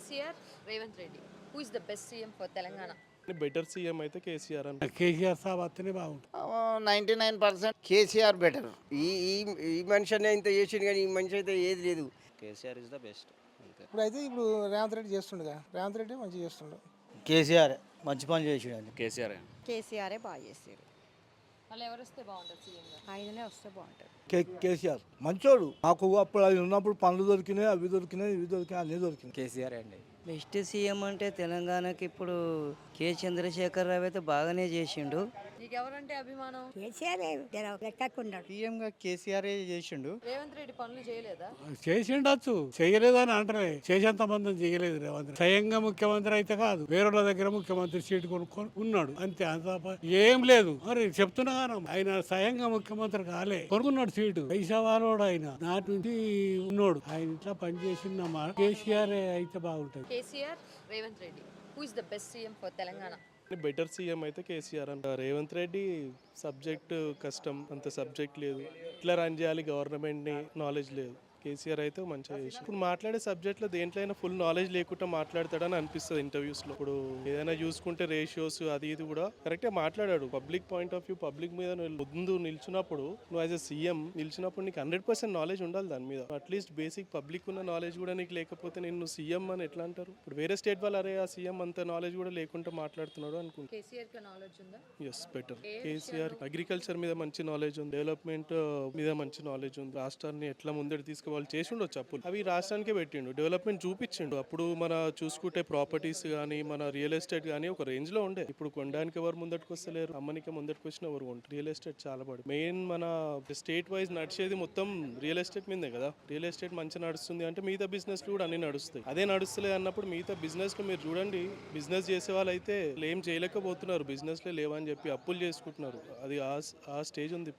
KCR, Revanth Reddy. Who is the best CM for Telangana? Better CM అయితే కేసీఆర్ అని. కేసీఆర్ సాబ్ వస్తేనే బాగుంటుంది. 99% కేసీఆర్ బెటర్. ఈ ఈ ఈ మనిషి అనే ఇంత చేసిండు కానీ ఈ మనిషి అయితే ఏది లేదు. కేసీఆర్ ఇస్ ద బెస్ట్ అంతే. ఇప్పుడు రేవంత్ రెడ్డి చేస్తుండగా, రేవంత్ రెడ్డి మంచిగా చేస్తుండు. కేసీఆర్ మంచి పని చేసాడు. కేసీఆర్ కేసీఆరే బాగా చేసారు. మళ్ళీ ఎవరు వస్తే బాగుంటుంది సీఎంగా? ఆయననే వస్తే బాగుంటుంది. కేసీఆర్ మంచోడు. మాకు అప్పుడు అవి ఉన్నప్పుడు పనులు దొరికినాయి, అవి దొరికినాయి, ఇవి దొరికినాయి, అన్నీ దొరికినాయి. కేసీఆర్ అండి. బెస్ట్ సీఎం అంటే తెలంగాణకి ఇప్పుడు కె చంద్రశేఖర్ రావు అయితే బాగానే చేసిండు. నీకు ఎవరంటే అభిమానం? కేసీఆర్ లెక్కకున్నాడు. సీఎంగా కేసీఆర్ చేసిండు. రేవంత్ రెడ్డి పనులు చేయలేదా? చేసిండొచ్చు, చేయలేదని అంటారే. చేసేంత మంది చేయలేదు రేవంత్. స్వయంగా ముఖ్యమంత్రి అయితే కాదు, వేరే దగ్గర ముఖ్యమంత్రి సీటు కొనుక్కొని ఉన్నాడు అంతే. అంత తప్ప ఏం లేదు. మరి చెప్తున్నా ఆయన స్వయంగా ముఖ్యమంత్రి కాలే, కొనుక్కున్నాడు సీటు. పైసవాలోడు ఆయన, నాటి నుంచి ఉన్నాడు. ఆయన ఇట్లా పనిచేసిందమ్మా. కేసీఆర్ అయితే బాగుంటుంది. KCR, Revanth Reddy. Who is the best CM for Telangana? Better CM అయితే కేసీఆర్ అంట. రేవంత్ రెడ్డి సబ్జెక్ట్ కష్టం, అంత సబ్జెక్ట్ లేదు. ఇట్లా రన్ చేయాలి గవర్నమెంట్ని నాలెడ్జ్ లేదు. కేసీఆర్ అయితే మంచిగా చేసి ఇప్పుడు మాట్లాడే సబ్జెక్ట్లో దేంట్లో అయినా ఫుల్ నాలెడ్జ్ లేకుండా మాట్లాడతాడని అనిపిస్తుంది ఇంటర్వ్యూస్లో. ఇప్పుడు ఏదైనా చూసుకుంటే రేషియోస్ అది ఇది కూడా కరెక్ట్గా మాట్లాడాడు. Public point of view, public మీద ముందు నిల్చున్నప్పుడు, నువ్వు యాజ్ ఎ సీఎం నిల్చున్నప్పుడు నీకు 100% నాలెడ్జ్ ఉండాలి దాని మీద. అట్లీస్ట్ బేసిక్ పబ్లిక్ ఉన్న నాలెడ్జ్ కూడా నీకు లేకపోతే నేను సీఎం అని ఎట్లా అంటారు? ఇప్పుడు వేరే స్టేట్ వాళ్ళు అరే ఆ సీఎం అంత నాలెడ్జ్ కూడా లేకుండా మాట్లాడుతున్నాడు అనుకుంటా. కేసీఆర్ కి నాలెడ్జ్ ఉందా? Yes, better. కేసీఆర్ అగ్రికల్చర్ మీద మంచి నాలెడ్జ్ ఉంది, డెవలప్మెంట్ మీద మంచి నాలెడ్జ్ ఉంది. రాష్ట్రాన్ని ఎట్లా ముందడి తీసుకు వాళ్ళు చేసి ఉండొచ్చు అప్పులు, అవి రాష్ట్రానికే పెట్టిండు. డెవలప్మెంట్ చూపించిండు. అప్పుడు మన చూసుకుంటే ప్రాపర్టీస్ కానీ మన రియల్ ఎస్టేట్ కానీ ఒక రేంజ్ లో ఉండే. ఇప్పుడు కొనడానికి ఎవరు ముందటికి వస్తలేరు, అమ్మనికి ముందటికి వచ్చిన ఎవరు కొంటారు. రియల్ ఎస్టేట్ చాలా పడి మెయిన్ మన స్టేట్ వైజ్ నడిచేది మొత్తం రియల్ ఎస్టేట్ మీదే కదా. రియల్ ఎస్టేట్ మంచిగా నడుస్తుంది అంటే మిగతా బిజినెస్ కూడా అన్ని నడుస్తాయి. అదే నడుస్తలే అన్నప్పుడు మిగతా బిజినెస్ లో మీరు చూడండి, బిజినెస్ చేసే వాళ్ళు అయితే ఏం చేయలేకపోతున్నారు. బిజినెస్ లో లేవని చెప్పి అప్పులు చేసుకుంటున్నారు. అది ఆ స్టేజ్ ఉంది.